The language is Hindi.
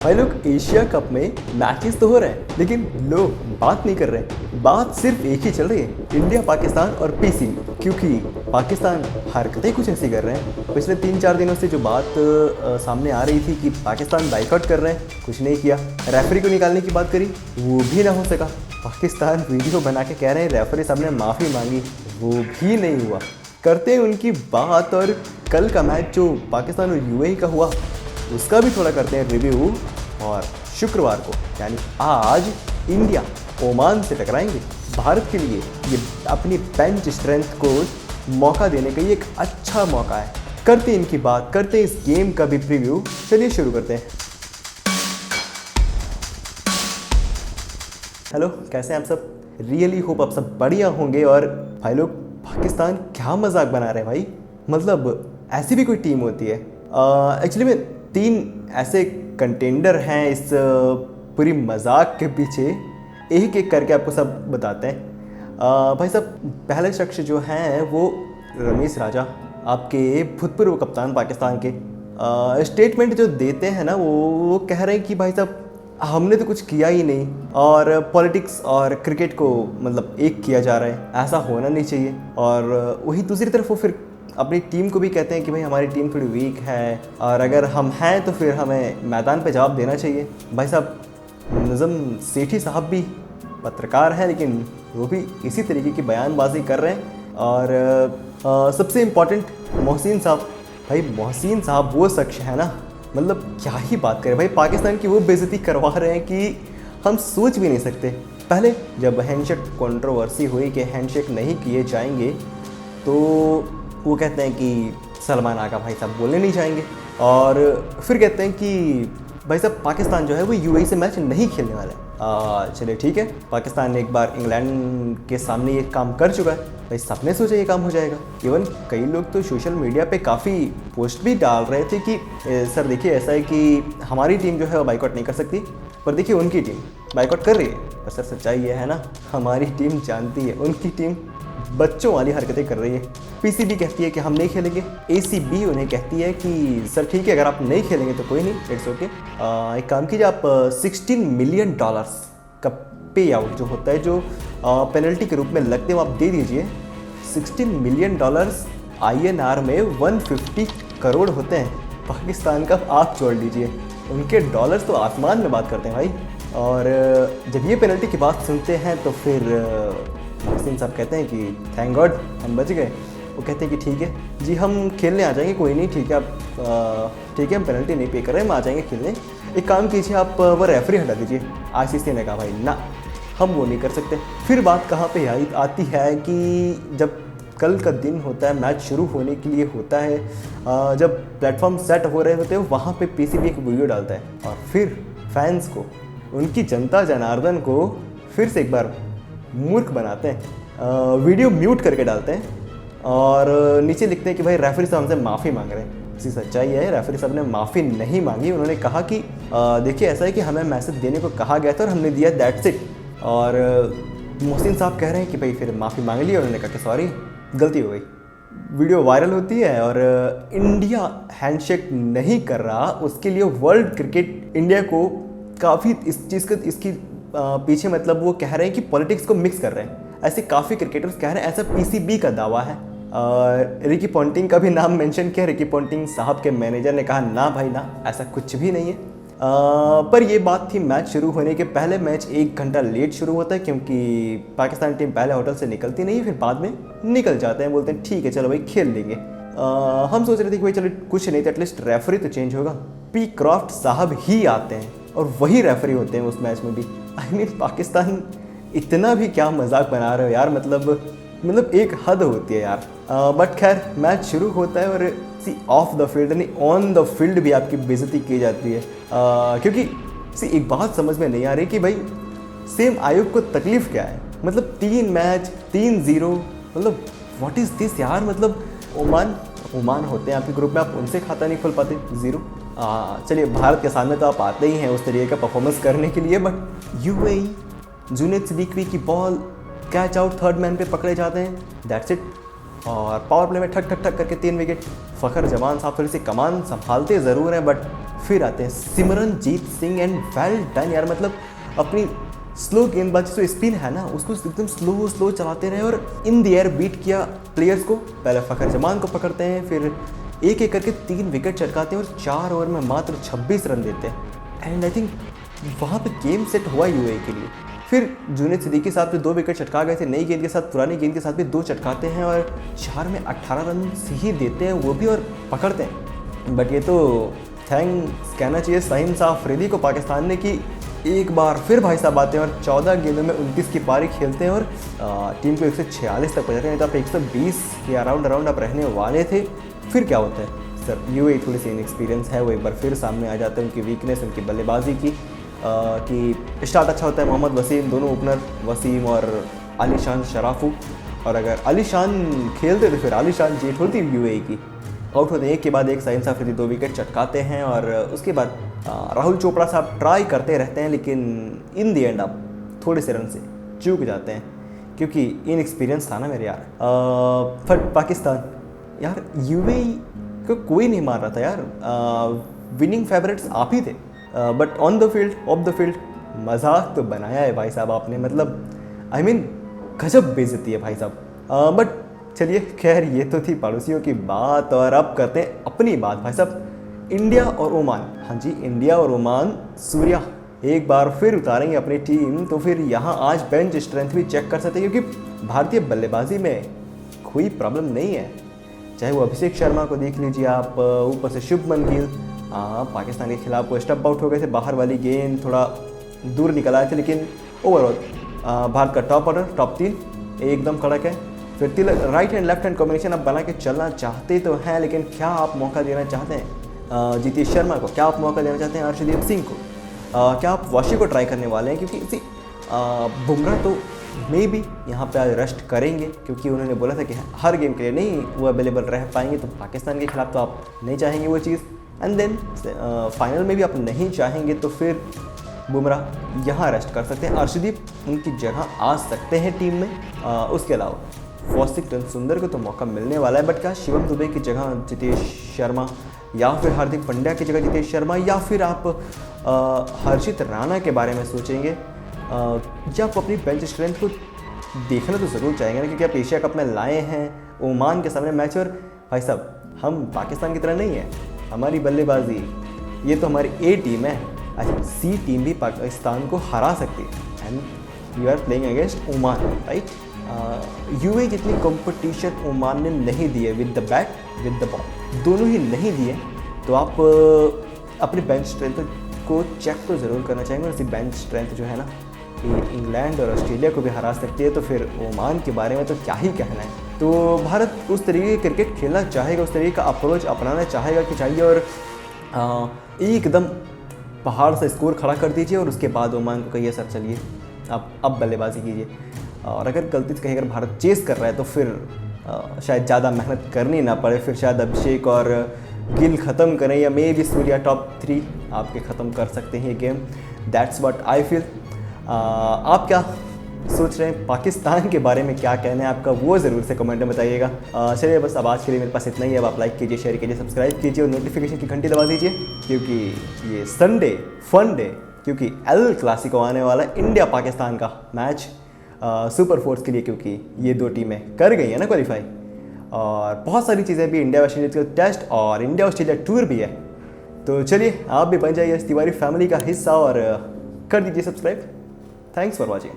भाई लोग एशिया कप में मैचेस तो हो रहे हैं लेकिन लोग बात नहीं कर रहे। बात सिर्फ एक ही चल रही है, इंडिया पाकिस्तान और पीसी। क्योंकि पाकिस्तान हरकतें कुछ ऐसी कर रहे हैं। पिछले 3-4 दिनों से जो बात सामने आ रही थी कि पाकिस्तान बाइकआउट कर रहे हैं, कुछ नहीं किया। रेफरी को निकालने की बात करी, वो भी ना हो सका। पाकिस्तान वीडियो बना के कह रहे हैं रेफरी साहब ने माफ़ी मांगी, वो भी नहीं हुआ। करते हैं उनकी बात और कल का मैच जो पाकिस्तान और यूएई का हुआ उसका भी थोड़ा करते हैं रिव्यू। और शुक्रवार को यानी आज इंडिया ओमान से टकराएंगे। भारत के लिए ये अपनी बेंच स्ट्रेंथ को मौका देने का ये एक अच्छा मौका है। करते हैं इनकी बात, करते हैं इस गेम का भी प्रीव्यू। चलिए शुरू करते हैं। हेलो, कैसे हैं आप सब? रियली होप आप सब बढ़िया होंगे। और भाई लोग, पाकिस्तान क्या मजाक बना रहे हैं भाई। मतलब ऐसी भी कोई टीम होती है? एक्चुअली में 3 ऐसे कंटेंडर हैं इस पूरी मजाक के पीछे। एक एक करके आपको सब बताते हैं। भाई साहब, पहले शख्स जो हैं वो रमीज राजा, आपके भूतपूर्व कप्तान पाकिस्तान के। स्टेटमेंट जो देते हैं ना, वो कह रहे हैं कि भाई साहब हमने तो कुछ किया ही नहीं और पॉलिटिक्स और क्रिकेट को मतलब एक किया जा रहा है, ऐसा होना नहीं चाहिए। और वही दूसरी तरफ वो फिर अपनी टीम को भी कहते हैं कि भाई हमारी टीम थोड़ी वीक है और अगर हम हैं तो फिर हमें मैदान पे जवाब देना चाहिए। भाई साहब, नज़म सेठी साहब भी पत्रकार हैं लेकिन वो भी इसी तरीके की बयानबाजी कर रहे हैं। और सबसे इम्पॉर्टेंट मोहसिन साहब। भाई मोहसिन साहब वो शख्स है ना, मतलब क्या ही बात करें भाई। पाकिस्तान की वो बेइज्जती करवा रहे हैं कि हम सोच भी नहीं सकते। पहले जब हैंडशेक कंट्रोवर्सी हुई कि हैंडशेक नहीं किए जाएंगे तो वो कहते हैं कि सलमान आगा भाई साहब बोलने नहीं चाहेंगे। और फिर कहते हैं कि भाई साहब पाकिस्तान जो है वो यूएई से मैच नहीं खेलने वाला है। चलिए ठीक है, पाकिस्तान ने एक बार इंग्लैंड के सामने ये काम कर चुका है। भाई सबने सोचा ये काम हो जाएगा। इवन कई लोग तो सोशल मीडिया पे काफ़ी पोस्ट भी डाल रहे थे कि सर देखिए ऐसा है कि हमारी टीम जो है वो बाइकआउट नहीं कर सकती, पर देखिए उनकी टीम बाइकआउट कर रही है। पर सर सच्चाई ये है ना, हमारी टीम जानती है उनकी टीम बच्चों वाली हरकतें कर रही है। पीसीबी कहती है कि हम नहीं खेलेंगे, एसीबी उन्हें कहती है कि सर ठीक है अगर आप नहीं खेलेंगे तो कोई नहीं, इट्स ओके। एक काम कीजिए, आप $16 मिलियन का पे आउट जो होता है, जो पेनल्टी के रूप में लगते हैं वो आप दे दीजिए। $16 मिलियन INR में 150 करोड़ होते हैं। पाकिस्तान का आप छोड़ दीजिए, उनके डॉलर्स तो आसमान में बात करते हैं भाई। और जब ये पेनल्टी की बात सुनते हैं तो फिर मोहसिन साहब कहते हैं कि थैंक गॉड हम बच गए। वो कहते हैं कि ठीक है जी हम खेलने आ जाएंगे, कोई नहीं, ठीक है आप ठीक है हम पेनल्टी नहीं पे कर रहे हैं, हम आ जाएंगे खेलने। एक काम कीजिए आप वो रेफरी हटा दीजिए। आईसीसी ने कहा भाई ना, हम वो नहीं कर सकते। फिर बात कहाँ पे आती है कि जब कल का दिन होता है, मैच शुरू होने के लिए होता है, जब प्लेटफॉर्म सेट हो रहे होते हैं वहाँ पे पीसीबी एक वीडियो डालता है और फिर फैंस को, उनकी जनता जनार्दन को फिर से एक बार मूर्ख बनाते हैं। वीडियो म्यूट करके डालते हैं और नीचे लिखते हैं कि भाई रेफरी साहब हमसे माफ़ी मांग रहे हैं। इसी सच्चाई है, रेफरी साहब ने माफ़ी नहीं मांगी। उन्होंने कहा कि देखिए ऐसा है कि हमें मैसेज देने को कहा गया था और हमने दिया, दैट्स इट। और मोहसिन साहब कह रहे हैं कि भाई फिर माफ़ी मांग ली। उन्होंने कहा कि सॉरी गलती हो गई। वीडियो वायरल होती है और इंडिया हैंडशेक नहीं कर रहा, उसके लिए वर्ल्ड क्रिकेट इंडिया को काफ़ी इस चीज़ का इसकी पीछे मतलब वो कह रहे हैं कि पॉलिटिक्स को मिक्स कर रहे हैं। ऐसे काफ़ी क्रिकेटर्स कह रहे हैं, ऐसा पीसीबी का दावा है। रिकी पॉन्टिंग का भी नाम मेंशन किया। रिकी पॉन्टिंग साहब के मैनेजर ने कहा ना भाई ना, ऐसा कुछ भी नहीं है। पर ये बात थी मैच शुरू होने के पहले। मैच 1 घंटा लेट शुरू होता है क्योंकि पाकिस्तान टीम पहले होटल से निकलती नहीं, फिर बाद में निकल जाते हैं, बोलते हैं ठीक है चलो भाई खेल लेंगे। हम सोच रहे थे कि भाई चलो कुछ नहीं तो एटलीस्ट रेफरी तो चेंज होगा। पी क्रॉफ्ट साहब ही आते हैं और वही रेफरी होते हैं उस मैच में भी। आई मीन पाकिस्तान इतना भी क्या मजाक बना रहे हो यार, मतलब एक हद होती है यार। बट खैर मैच शुरू होता है और सी ऑफ द फील्ड नहीं ऑन द फील्ड भी आपकी बेइज्जती की जाती है। क्योंकि सी एक बात समझ में नहीं आ रही कि भाई सेम आयुब को तकलीफ क्या है। मतलब 3 मैच 3-0, मतलब व्हाट इज़ दिस यार। मतलब ओमान होते हैं आपके ग्रुप में, आप उनसे खाता नहीं खोल पाते, 0। चलिए भारत के सामने तो आप आते ही हैं उस तरीके का परफॉर्मेंस करने के लिए, बट यूएई जुनेद सिद्दीकी की ball catch out 3rd man पे पकड़े जाते हैं, दैट्स इट। और पावर प्ले में ठक ठक ठक करके 3 विकेट। फ़खर जमान साहब थोड़ी सी कमान संभालते ज़रूर हैं बट फिर आते हैं Simranjeet Singh and well done यार, मतलब अपनी स्लो गेंदबाजी जो स्पिन है ना उसको एकदम स्लो चलाते रहे और इन द एयर बीट किया प्लेयर्स को। पहले फ़खर जमान को पकड़ते हैं, फिर एक एक करके 3 विकेट चटकाते हैं और 4 ओवर में मात्र 26 रन देते हैं। एंड आई थिंक वहाँ पे गेम सेट हुआ यूएई के लिए। फिर जुनेद सिद्दीकी साहब जो 2 विकेट चटका गए थे, नई गेंद के साथ पुरानी गेंद के साथ भी 2 चटकाते हैं और 4 में 18 रन ही देते हैं वो भी और पकड़ते हैं। बट ये तो थैंक्स कहना चाहिए शाहीन शाह अफरीदी को पाकिस्तान ने कि एक बार फिर भाई साहब आते हैं और 14 गेंदों में 29 की पारी खेलते हैं और टीम को 146 तक पहुँचाते हैं। नहीं तो आप 120 के अराउंड आप रहने वाले थे। फिर क्या होता है सर, यूएई थोड़ी सी इनएक्सपीरियंस है, वो एक बार फिर सामने आ जाते हैं उनकी वीकनेस उनकी बल्लेबाजी की कि स्टार्ट अच्छा होता है मोहम्मद वसीम, दोनों ओपनर वसीम और आलिशान शराफू, और अगर आलिशान खेलते तो फिर आलिशान जीत होती यूएई की। आउट होते हैं एक के बाद एक, शाहीन शाह अफरीदी 2 विकेट चटकाते हैं और उसके बाद राहुल चोपड़ा साहब ट्राई करते रहते हैं लेकिन इन दी एंड आप थोड़े से रन से चूक जाते हैं क्योंकि इनएक्सपीरियंस था ना मेरे यार। बट पाकिस्तान यार यूएई को कोई नहीं मार रहा था यार, विनिंग फेवरेट्स आप ही थे। But on the field of the field मजाक तो बनाया है भाई साहब आपने, मतलब आई मीन गजब बेइज्जती है भाई साहब। बट चलिए खैर ये तो थी पड़ोसियों की बात और अब करते हैं अपनी बात भाई साहब। इंडिया और ओमान, हाँ जी इंडिया और ओमान, सूर्या एक बार फिर उतारेंगे अपनी टीम, तो फिर यहाँ आज बेंच स्ट्रेंथ भी चेक कर सकते हैं क्योंकि भारतीय बल्लेबाजी में कोई प्रॉब्लम नहीं है। चाहे वो अभिषेक शर्मा को देख लीजिए आप, ऊपर से शुभमन गिल पाकिस्तान के खिलाफ वो स्टंप आउट हो गए थे, बाहर वाली गेंद थोड़ा दूर निकल आए थे, लेकिन ओवरऑल भारत का टॉप ऑर्डर टॉप 3 एकदम कड़क है। फिर Tilak right hand left hand combination आप बना के चलना चाहते तो हैं, लेकिन क्या आप मौका देना चाहते हैं जीतेश शर्मा को, क्या आप मौका देना चाहते हैं अर्शदीप सिंह को, क्या आप वाशी को ट्राई करने वाले हैं क्योंकि बुमराह तो मे भी यहाँ पे आज रेस्ट करेंगे क्योंकि उन्होंने बोला था कि हर गेम के लिए नहीं वो अवेलेबल रह पाएंगे, तो पाकिस्तान के खिलाफ तो आप नहीं चाहेंगे वो चीज़। एंड देन फाइनल में भी आप नहीं चाहेंगे तो फिर बुमराह यहाँ रेस्ट कर सकते हैं, अर्शदीप उनकी जगह आ सकते हैं टीम में। उसके अलावा वॉशिंगटन सुंदर को तो मौका मिलने वाला है, बट क्या शिवम दुबे की जगह जितेश शर्मा या फिर हार्दिक पांड्या की जगह जितेश शर्मा या फिर आप हर्षित राणा के बारे में सोचेंगे, या आप अपनी बेंच स्ट्रेंथ को देखना तो ज़रूर चाहेंगे ना, क्योंकि आप एशिया कप में लाए हैं ओमान के सामने मैच। और भाई साहब हम पाकिस्तान की तरह नहीं है, हमारी बल्लेबाजी ये तो हमारी ए टीम है, अच्छा सी टीम भी पाकिस्तान को हरा सकती है and you are playing against Oman, right. UAE जितनी कंपटीशन ओमान ने नहीं दी है with the bat with the ball, दोनों ही नहीं दिए, तो आप अपनी बेंच स्ट्रेंथ को चेक तो ज़रूर करना चाहेंगे। और इसी बेंच स्ट्रेंथ जो है ना ये इंग्लैंड और ऑस्ट्रेलिया को भी हरा सकती है, तो फिर ओमान के बारे में तो क्या ही कहना है। तो भारत उस तरीके का क्रिकेट खेलना चाहेगा, उस तरीके का अप्रोच अपनाना चाहेगा कि चाहिए, और एकदम पहाड़ से स्कोर खड़ा कर दीजिए और उसके बाद ओमान को कहिए सर चलिए आप अब बल्लेबाजी कीजिए। और अगर गलती से कहीं अगर भारत चेस कर रहा है तो फिर शायद ज़्यादा मेहनत करनी ना पड़े, फिर शायद अभिषेक और गिल ख़त्म करें या मे भी सूर्या टॉप 3 आपके ख़त्म कर सकते हैं ये game. That's what I feel. आप क्या सोच रहे हैं पाकिस्तान के बारे में, क्या कहना है आपका वो ज़रूर से कमेंट में बताइएगा। चलिए बस अब आज के लिए मेरे पास इतना ही है। अब आप लाइक कीजिए, शेयर कीजिए, सब्सक्राइब कीजिए और नोटिफिकेशन की घंटी दबा दीजिए, क्योंकि ये संडे फन डे, क्योंकि एल क्लासिको आने वाला है, इंडिया पाकिस्तान का मैच सुपर फोर्स के लिए, क्योंकि ये 2 टीमें कर गई हैं ना क्वालिफाई, और बहुत सारी चीज़ें भी, इंडिया वेस्ट इंडीज़ का टेस्ट और इंडिया ऑस्ट्रेलिया टूर भी है। तो चलिए आप भी बन जाइए इस तिवारी फैमिली का हिस्सा और कर दीजिए सब्सक्राइब। Thanks for watching.